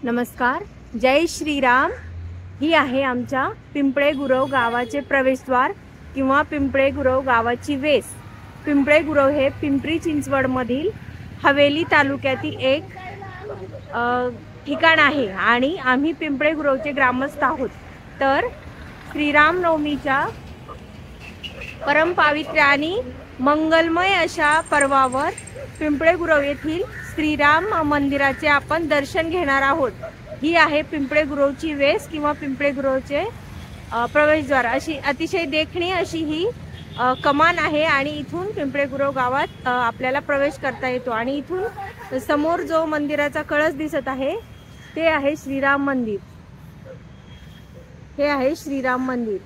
नमस्कार, जय श्रीराम। ही आहे आमच्या पिंपळे गुरव गावाचे प्रवेशद्वार किंवा पिंपळे गुरव गावाची वेस। पिंपळे गुरव हे पिंपरी चिंचवड मधील हवेली तालुक्यातील एक ठिकाण आहे आणि आम्ही पिंपळे गुरवचे ग्रामस्थ आहोत। तर श्रीरामनवमीच्या परमपावित्र्य आणि मंगलमय अशा पर्वावर पिंपळे गुरव येथील श्रीराम मंदिराचे आपण दर्शन घेणार आहोत। ही आहे पिंपळे गुरवची वेस किंवा पिंपळे गुरवचे प्रवेशद्वार। अशी अतिशय देखणी अशी ही कमान आहे आणि इथून पिंपळे गुरव गावात आपल्याला प्रवेश करता येतो। आणि इथून समोर जो मंदिराचा कळस दिसत आहे ते आहे श्रीराम मंदिर। हे आहे श्रीराम मंदिर।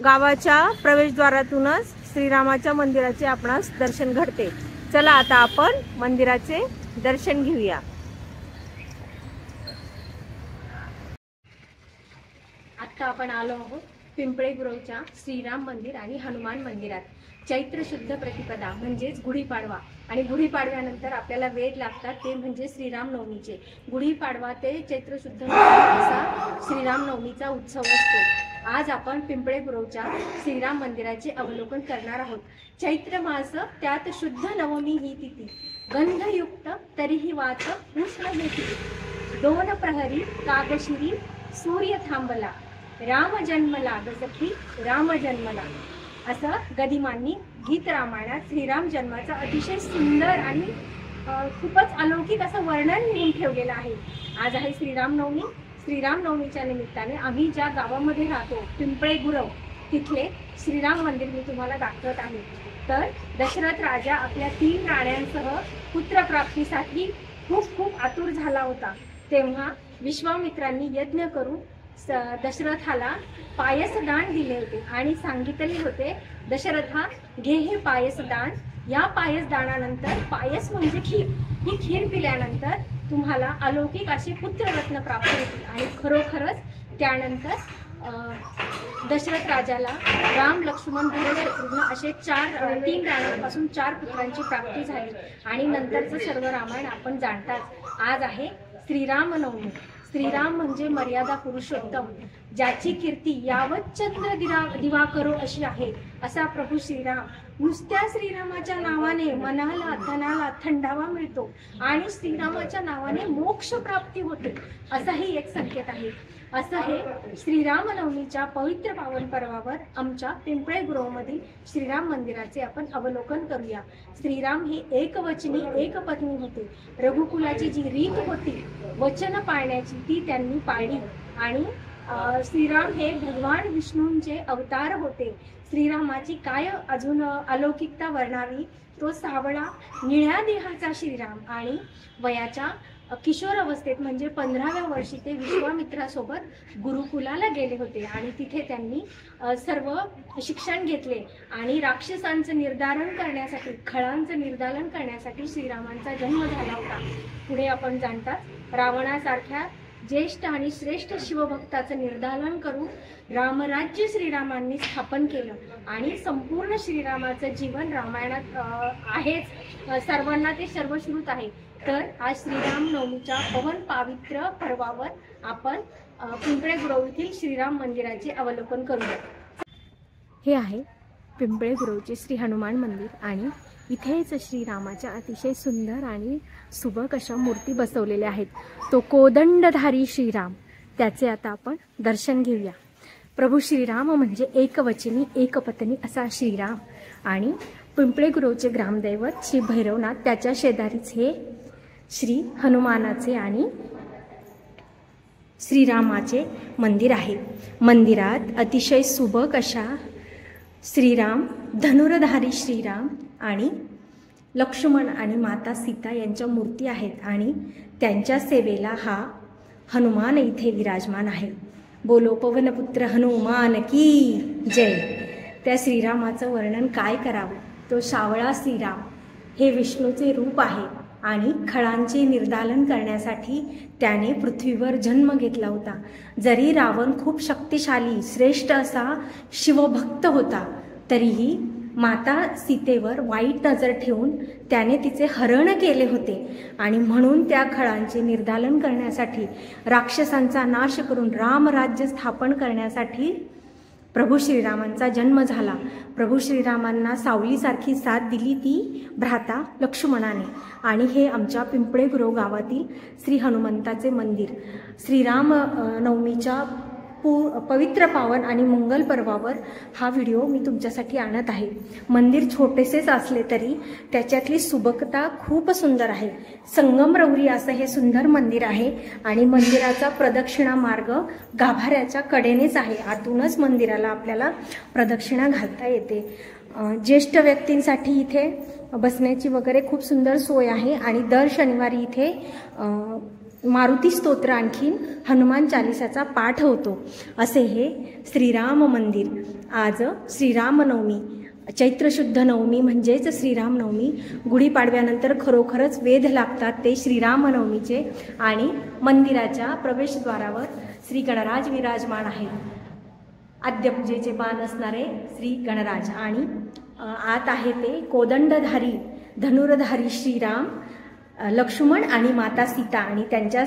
गावाच्या प्रवेशद्वारातूनच श्रीरामाच्या मंदिराचे आपणास दर्शन घडते। चला आता आपण मंदिराचे दर्शन घेऊया। आता आपण आलो आहोत पिंपळे गुरवच्या श्रीराम मंदिर आणि हनुमान मंदिरात। चैत्र शुद्ध प्रतिपदा म्हणजेच गुढीपाडवा आणि गुढीपाडव्यानंतर आपल्याला वेध लागतात ते म्हणजे श्रीरामनवमीचे। गुढीपाडवा ते चैत्र शुद्ध असा श्रीरामनवमीचा उत्सव असतो। आज आपण पिंपळे गुरवच्या श्रीराम मंदिराचे अवलोकन करणार आहोत। चैत्र मास त्यात शुद्ध नवमी ही तिथी, गंधयुक्त तरीही वात उष्ण हेती, दोन प्रहरी कागशिरी सूर्य थांबला, राम जन्मला जसकी राम जन्मला असं गदिमांनी गीत रामायणात श्रीराम जन्माचं अतिशय सुंदर आणि खूपच अलौकिक असं वर्णन लिहून ठेवलेलं आहे। आज आहे श्रीरामनवमी। श्रीरामनवमीच्या निमित्ताने आम्ही ज्या गावामध्ये राहतो पिंपळे गुरव तिथले श्रीराम मंदिर मी तुम्हाला दाखवत आहे। तर दशरथ राजा आपल्या 3 राण्यांसह पुत्रप्राप्तीसाठी खूप आतुर झाला होता। तेव्हा विश्वामित्रांनी यज्ञ करून दशरथाला पायसदान दिले होते आणि सांगितले होते, दशरथा घे हे पायसदान। या पायसदानानंतर पायस म्हणजे खीर, ही खीर पिल्यानंतर तुम्हाला अलौकिक असे पुत्ररत्न प्राप्त होतील। आणि खरोखरच त्यानंतर दशरथ राजाला राम लक्ष्मण भरत शत्रुघ्न असे 3 राण्यांपासून 4 पुत्रांची प्राप्ती झाली आणि नंतरचं सर्व रामायण आपण जाणताच। आज आहे श्रीरामनवमी। श्रीराम म्हणजे मर्यादा पुरुषोत्तम, ज्याची कीर्ती यावत चंद्र दिवा करो अशी आहे असा प्रभू श्रीराम। नुसत्या श्रीरामाच्या नावाने मनाला धनाला थंडावा मिळतो आणि श्रीरामाच्या नावाने मोक्ष प्राप्ती होते असाही एक संकेत आहे। असं हे श्रीरामनवमीच्या पवित्र पावन पर्वावर आमच्या पिंपळे गुरवमधील श्रीराम मंदिराचे आपण अवलोकन करूया। श्रीराम हे एकवचनी एकपत्नी होते। रघुकुलाची जी रीत होती वचन पाळण्याची ती त्यांनी पाळली आणि श्रीराम हे भगवान विष्णूंचे अवतार होते। श्रीरामाची काय अजून अलौकिकता वर्णावी, तो सावळा निळ्या देहाचा श्रीराम आणि वयाच्या किशोर अवस्थेत म्हणजे 15व्या वर्षी ते विश्वामित्रासोबत गुरुकुलाला गेले होते आणि तिथे त्यांनी सर्व शिक्षण घेतले आणि राक्षसांचं निर्धारण करण्यासाठी, खळांचं निर्दालन करण्यासाठी श्रीरामांचा जन्म झाला होता। पुढे आपण जाणतात रावणासारख्या ज्येष्ठ आणि श्रेष्ठ शिवभक्ताचं निर्दालन करून रामराज्य श्रीरामांनी स्थापन केलं आणि संपूर्ण श्रीरामाचं जीवन रामायणात आहेच, सर्वांना ते सर्वश्रुत आहे। तर आज श्रीरामनवमीच्या पवन पावित्र पर्वावर आपण पिंपळे गुरव येथील श्रीराम मंदिराचे अवलोकन करूया। हे आहे पिंपळे गुरवचे श्री हनुमान मंदिर आणि इथेच श्रीरामाच्या अतिशय सुंदर आणि सुबक अशा मूर्ती बसवलेल्या आहेत। तो कोदंडधारी श्रीराम, त्याचे आता आपण दर्शन घेऊया। प्रभू श्रीराम म्हणजे एकवचनी एकपत्नी असा श्रीराम आणि पिंपळे गुरवचे ग्रामदैवत श्री भैरवनाथ, त्याच्या शेजारीच हे श्री हनुमानाचे आणि श्रीरामाचे मंदिर आहे। मंदिरात अतिशय सुबक अशा श्रीराम, धनुर्धारी श्रीराम आणि लक्ष्मण आणि माता सीता यांच्या मूर्ती आहेत आणि त्यांच्या सेवेला हा हनुमान इथे विराजमान आहे। बोलो पवनपुत्र हनुमान की जय। त्या श्रीरामाचं वर्णन काय करावं, तो सावळा श्रीराम हे विष्णूचे रूप आहे आणि खळांचे निर्दालन करण्यासाठी त्याने पृथ्वीवर जन्म घेतला होता। जरी रावण खूप शक्तिशाली श्रेष्ठ असा शिवभक्त होता तरीही माता सीतेवर वाईट नजर ठेवून त्याने तिचे हरण केले होते आणि म्हणून त्या खळांचे निर्दालन करण्यासाठी, राक्षसांचा नाश करून रामराज्य स्थापन करण्यासाठी प्रभू श्रीरामांचा जन्म झाला। प्रभू श्रीरामांना सावलीसारखी साथ दिली ती भ्राता लक्ष्मणाने। आणि हे आमच्या पिंपळे गुरव गावातील श्री हनुमंताचे मंदिर श्रीराम नवमीच्या पवित्र पावन आणि मंगल पर्वावर हा व्हिडिओ मी तुमच्यासाठी आणत आहे। मंदिर छोटेसेच असले तरी त्याच्यातली सुबकता खूप सुंदर आहे। संगमरवरी असं हे सुंदर मंदिर आहे आणि मंदिराचा प्रदक्षिणा मार्ग गाभाऱ्याच्या कडेनेच आहे। आतूनच मंदिराला आपल्याला प्रदक्षिणा घालता येते। ज्येष्ठ व्यक्तींसाठी इथे बसण्याची वगैरे खूप सुंदर सोय आहे आणि दर शनिवारी इथे मारुती स्तोत्र आणखीन हनुमान चालिसाचा पाठ होतो। असे हे श्रीराम मंदिर। आज श्रीरामनवमी, चैत्र शुद्ध नवमी म्हणजेच श्रीरामनवमी। गुढीपाडव्यानंतर खरोखरच वेध लागतात ते श्रीरामनवमीचे आणि मंदिराच्या प्रवेशद्वारावर श्री गणराज विराजमान आहेत। आद्यपूजेचे बाण असणारे श्री गणराज आणि आत आहे ते कोदंडधारी धनुर्धारी श्रीराम, लक्ष्मण आणि माता सीता आणि त्यांच्या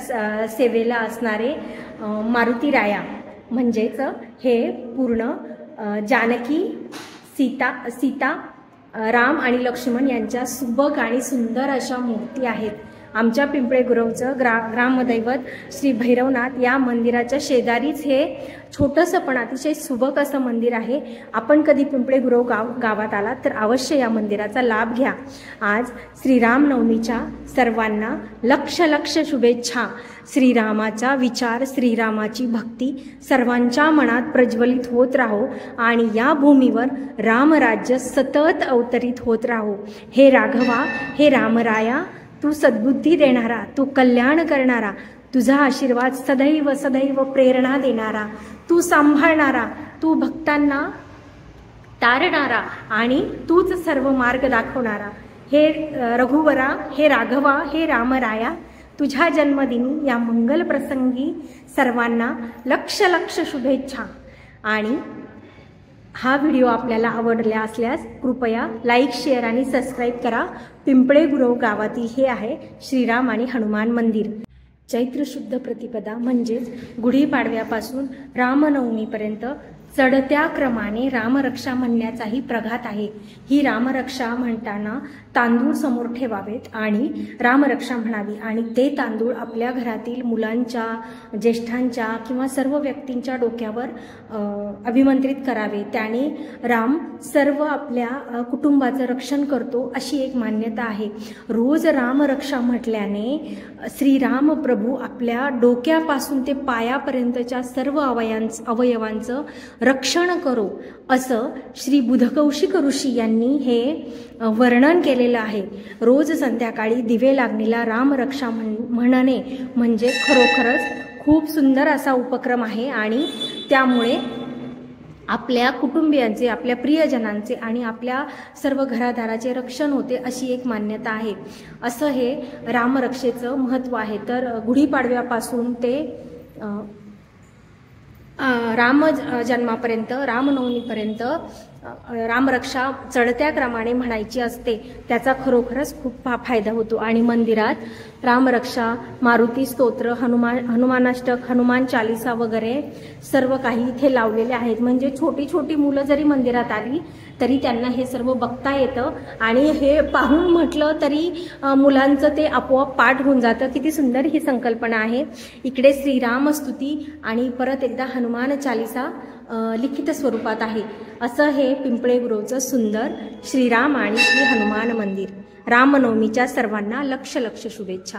सेवेला असणारे मारुती राया, म्हणजेच हे पूर्ण जानकी सीता राम आणि लक्ष्मण यांच्या सुबक आणि सुंदर अशा मूर्ती आहेत। आमच्या पिंपळे गुरवचं ग्रामदैवत श्री भैरवनाथ या मंदिराच्या शेजारीच हे छोटंसं पण अतिशय सुबक असं मंदिर आहे। आपण कधी पिंपळे गुरव गावात आलात तर अवश्य या मंदिराचा लाभ घ्या। आज श्रीरामनवमीच्या सर्वांना लक्ष लक्ष शुभेच्छा। श्रीरामाचा विचार, श्रीरामाची भक्ती सर्वांच्या मनात प्रज्वलित होत राहो आणि या भूमीवर रामराज्य सतत अवतरित होत राहो। हे राघवा, हे रामराया, तू सद्बुद्धी देणारा, तू कल्याण करणारा, तुझा आशीर्वाद सदैव सदैव प्रेरणा देणारा, तू सांभाळणारा, तू भक्तांना तारणारा आणि तूच सर्व मार्ग दाखवणारा। हे रघुवरा, हे राघवा, हे रामराया, तुझ्या जन्मदिनी या मंगल प्रसंगी सर्वांना लक्ष लक्ष शुभेच्छा। आणि हा व्हिडिओ आपल्याला आवडला असल्यास कृपया लाईक, शेअर आणि सबस्क्राईब करा। पिंपळे गुरव गावातील हे आहे श्रीराम आणि हनुमान मंदिर। चैत्र शुद्ध प्रतिपदा म्हणजेच गुढीपाडव्यापासून रामनवमीपर्यंत चढत्या क्रमाने रामरक्षा म्हणण्याचाही प्रघात आहे। ही रामरक्षा म्हणताना तांदूळ समोर ठेवावेत आणि रामरक्षा म्हणावी आणि ते तांदूळ आपल्या घरातील मुलांच्या, ज्येष्ठांच्या किंवा सर्व व्यक्तींच्या डोक्यावर अभिमंत्रित करावे। त्याने राम सर्व आपल्या कुटुंबाचं रक्षण करतो अशी एक मान्यता आहे। रोज रामरक्षा म्हटल्याने श्रीराम प्रभू आपल्या डोक्यापासून ते पायापर्यंतच्या सर्व अवयवांचं रक्षण करो असं श्री बुधकौशिक ऋषी यांनी हे वर्णन केलेलं आहे। रोज संध्याकाळी दिवे लागणीला रामरक्षा म्हणणे म्हणजे खरोखरच खूप सुंदर असा उपक्रम आहे आणि त्यामुळे आपल्या कुटुंबियांचे, आपल्या प्रियजनांचे आणि आपल्या सर्व घरादाराचे रक्षण होते अशी एक मान्यता आहे। असं हे रामरक्षेचं महत्त्व आहे। तर गुढीपाडव्यापासून ते राम जन्मापर्यंत, रामनवमीपर्यंत रामरक्षा चढत्या क्रमाने म्हणायची असते। त्याचा खरोखरच खूप फायदा होतो आणि मंदिरात रामरक्षा, मारुती स्तोत्र, हनुमानाष्टक, हनुमान चालिसा वगैरे सर्व काही इथे लावलेले आहेत। म्हणजे छोटी छोटी मुलं जरी मंदिरात आली तरी त्यांना हे सर्व बघता येतं आणि हे पाहून म्हटलं तरी मुलांचं ते आपोआप पाठ होऊन जातं। किती सुंदर ही संकल्पना आहे। इकडे श्रीराम स्तुती आणि परत एकदा हनुमान चालिसा लिखित स्वरूपात आहे। असं हे पिंपळे गुरवचं सुंदर श्रीराम आणि श्री हनुमान मंदिर। रामनवमीच्या सर्वांना लक्ष लक्ष शुभेच्छा।